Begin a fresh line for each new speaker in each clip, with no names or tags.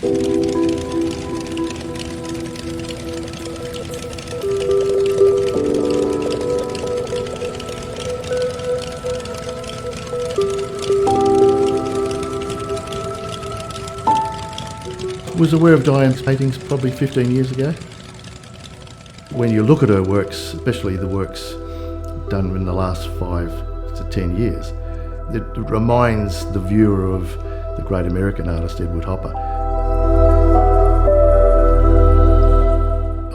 I was aware of Dianne's paintings probably 15 years ago. When you look at her works, especially the works done in the last 5 to 10 years, it reminds the viewer of the great American artist Edward Hopper.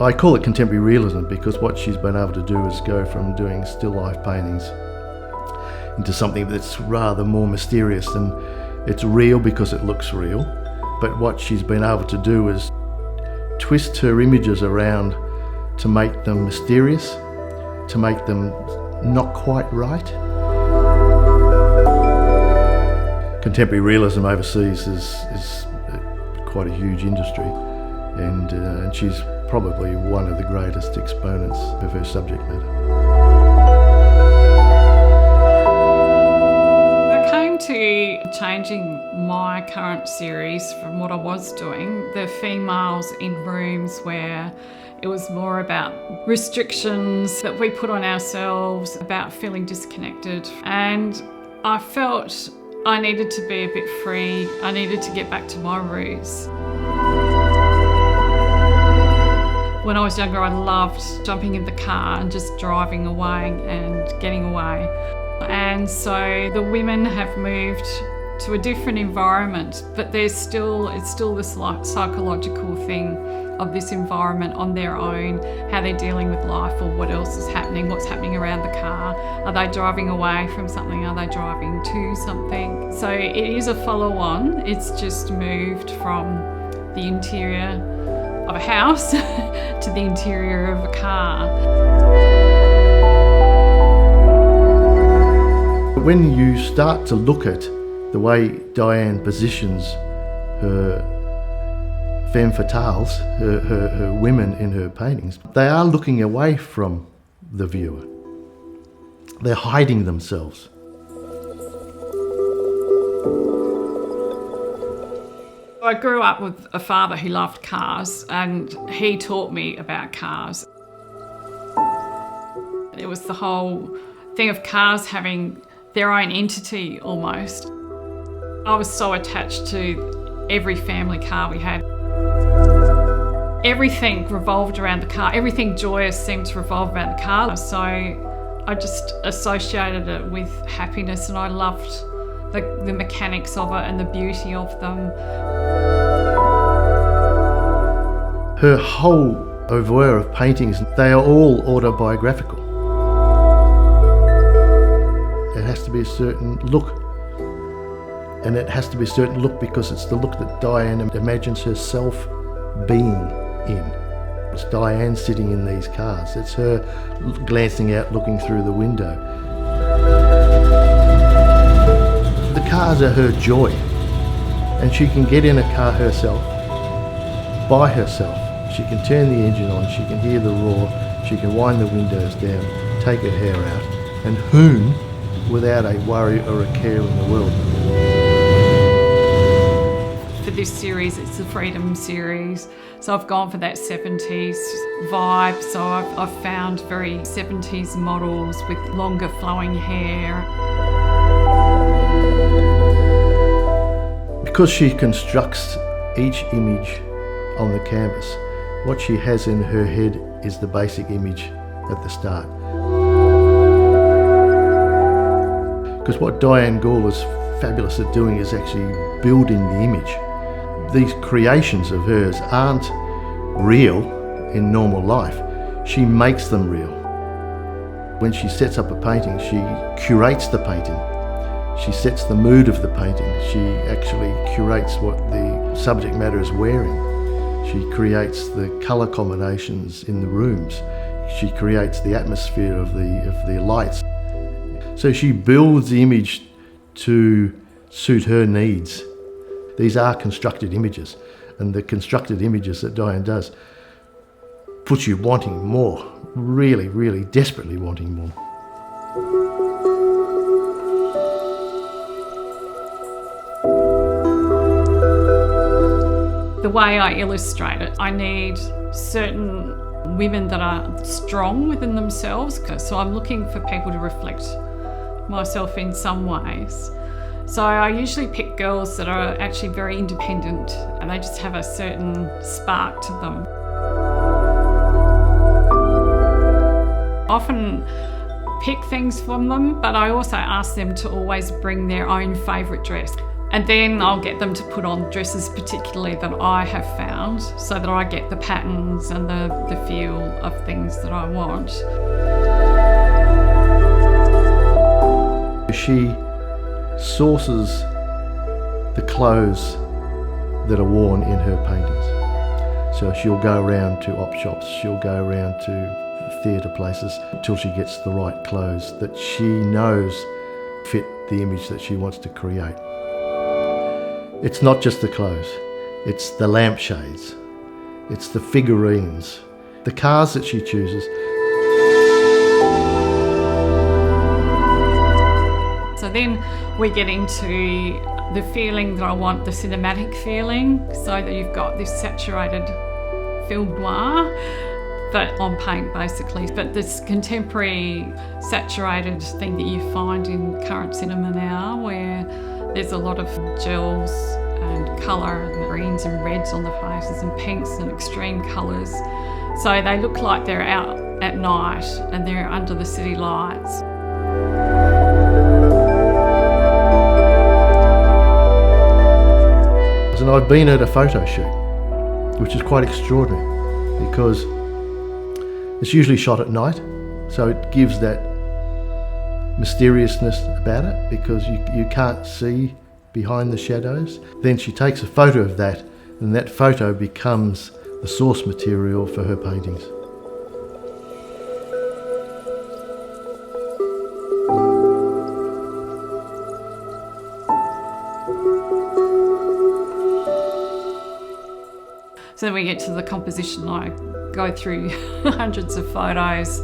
I call it contemporary realism because what she's been able to do is go from doing still life paintings into something that's rather more mysterious, and it's real because it looks real. But what she's been able to do is twist her images around to make them mysterious, to make them not quite right. Contemporary realism overseas is quite a huge industry, and she's probably one of the greatest exponents of her subject matter.
To changing my current series from what I was doing, the females in rooms where it was more about restrictions that we put on ourselves, about feeling disconnected. And I felt I needed to be a bit free. I needed to get back to my roots. When I was younger, I loved jumping in the car and just driving away and getting away. And so the women have moved to a different environment, but it's still this like psychological thing of this environment on their own, how they're dealing with life or what else is happening, what's happening around the car. Are they driving away from something? Are they driving to something? So it is a follow-on. It's just moved from the interior of a house to the interior of a car.
When you start to look at the way Dianne positions her femme fatales, her women in her paintings, they are looking away from the viewer. They're hiding themselves.
I grew up with a father who loved cars, and he taught me about cars. It was the whole thing of cars having their own entity almost. I was so attached to every family car we had. Everything revolved around the car. Everything joyous seemed to revolve around the car. So I just associated it with happiness, and I loved the mechanics of it and the beauty of them.
Her whole oeuvre of paintings, they are all autobiographical. It has to be a certain look, and it has to be a certain look because it's the look that Dianne imagines herself being in. It's Dianne sitting in these cars. It's her glancing out, looking through the window. The cars are her joy, and she can get in a car herself, by herself. She can turn the engine on, she can hear the roar, she can wind the windows down, take her hair out, and whom without a worry or a care in the world.
For this series, it's the Freedom series, so I've gone for that 70s vibe. So I've found very 70s models with longer flowing hair.
Because she constructs each image on the canvas, what she has in her head is the basic image at the start. Because what Dianne Gall is fabulous at doing is actually building the image. These creations of hers aren't real in normal life. She makes them real. When she sets up a painting, she curates the painting. She sets the mood of the painting. She actually curates what the subject matter is wearing. She creates the colour combinations in the rooms. She creates the atmosphere of the lights. So she builds the image to suit her needs. These are constructed images, and the constructed images that Dianne does puts you wanting more, really, really desperately wanting more.
The way I illustrate it, I need certain women that are strong within themselves, so I'm looking for people to reflect myself in some ways. So I usually pick girls that are actually very independent and they just have a certain spark to them. Often pick things from them, but I also ask them to always bring their own favourite dress. And then I'll get them to put on dresses particularly that I have found, so that I get the patterns and the feel of things that I want.
She sources the clothes that are worn in her paintings. So she'll go around to op shops, she'll go around to theatre places until she gets the right clothes that she knows fit the image that she wants to create. It's not just the clothes, it's the lampshades, it's the figurines, the cars that she chooses.
So then we get into the feeling that I want, the cinematic feeling, so that you've got this saturated film noir, but on paint basically. But this contemporary saturated thing that you find in current cinema now, where there's a lot of gels and colour and greens and reds on the faces and pinks and extreme colours. So they look like they're out at night and they're under the city lights.
And I've been at a photo shoot, which is quite extraordinary because it's usually shot at night, so it gives that mysteriousness about it because you can't see behind the shadows. Then she takes a photo of that, and that photo becomes the source material for her paintings.
So then we get to the composition. I go through hundreds of photos,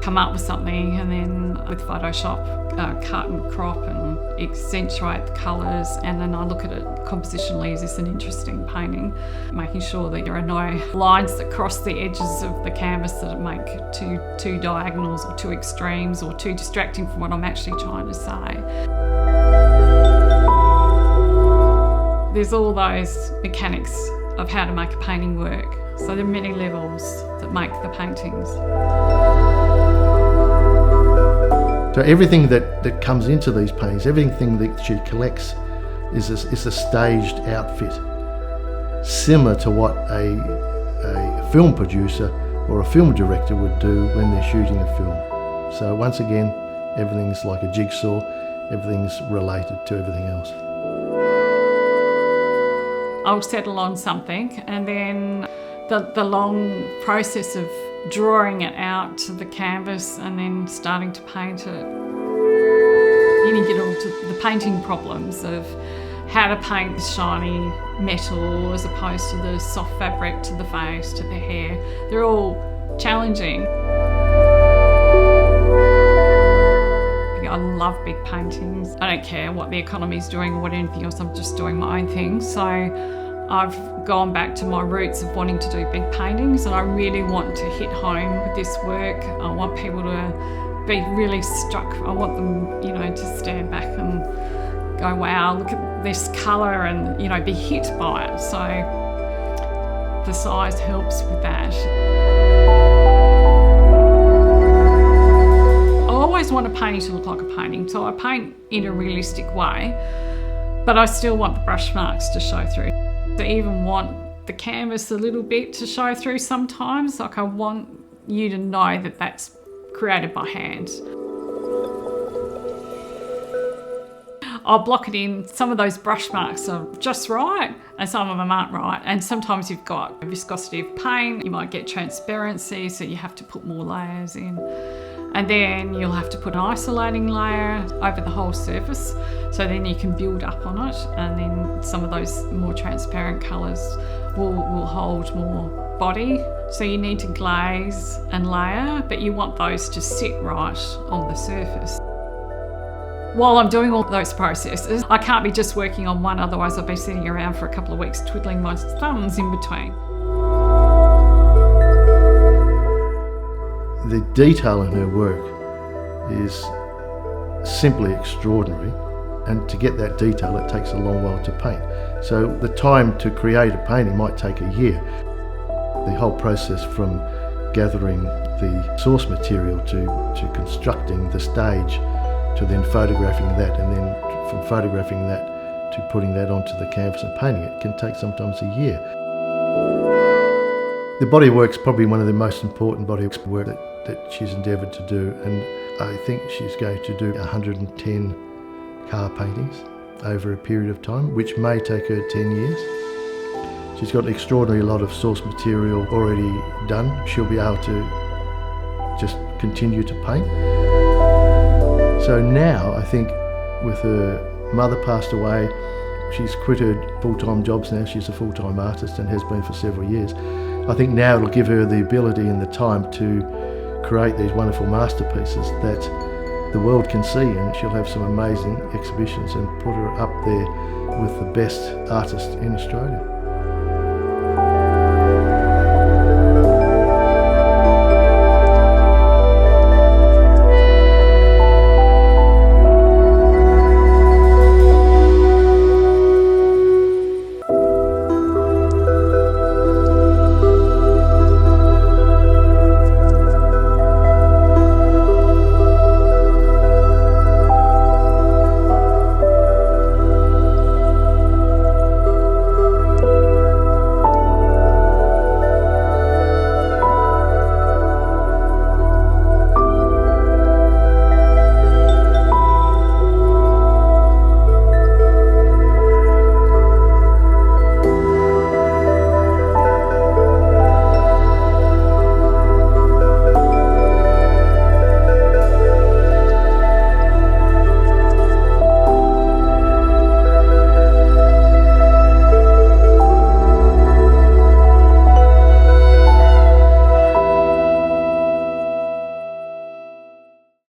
come up with something, and then with Photoshop, cut and crop and accentuate the colours, and then I look at it compositionally, is this an interesting painting? Making sure that there are no lines that cross the edges of the canvas that make too diagonals or too extremes or too distracting from what I'm actually trying to say. There's all those mechanics of how to make a painting work. So there are many levels that make the paintings.
So everything that comes into these paintings, everything that she collects is a staged outfit, similar to what a film producer or a film director would do when they're shooting a film. So once again, everything's like a jigsaw, everything's related to everything else.
I'll settle on something, and then the long process of drawing it out to the canvas and then starting to paint it. You get all to the painting problems of how to paint the shiny metal as opposed to the soft fabric to the face, to the hair. They're all challenging. I love big paintings. I don't care what the economy's doing or what anything else, I'm just doing my own thing. So I've gone back to my roots of wanting to do big paintings, and I really want to hit home with this work. I want people to be really struck. I want them, to stand back and go, wow, look at this colour, and, be hit by it. So the size helps with that. I always want a painting to look like a painting, so I paint in a realistic way, but I still want the brush marks to show through. I even want the canvas a little bit to show through sometimes, like I want you to know that that's created by hand. I'll block it in. Some of those brush marks are just right and some of them aren't right, and sometimes you've got a viscosity of paint, you might get transparency, so you have to put more layers in. And then you'll have to put an isolating layer over the whole surface, so then you can build up on it, and then some of those more transparent colours will hold more body. So you need to glaze and layer, but you want those to sit right on the surface. While I'm doing all those processes, I can't be just working on one, otherwise I'll be sitting around for a couple of weeks twiddling my thumbs in between.
The detail in her work is simply extraordinary, and to get that detail it takes a long while to paint. So the time to create a painting might take a year. The whole process from gathering the source material to constructing the stage to then photographing that, and then from photographing that to putting that onto the canvas and painting it can take sometimes a year. The bodywork's probably one of the most important bodywork that she's endeavoured to do, and I think she's going to do 110 car paintings over a period of time, which may take her 10 years. She's got an extraordinary lot of source material already done. She'll be able to just continue to paint. So now, I think, with her mother passed away, she's quit her full-time jobs now. She's a full-time artist and has been for several years. I think now it'll give her the ability and the time to create these wonderful masterpieces that the world can see, and she'll have some amazing exhibitions and put her up there with the best artists in Australia.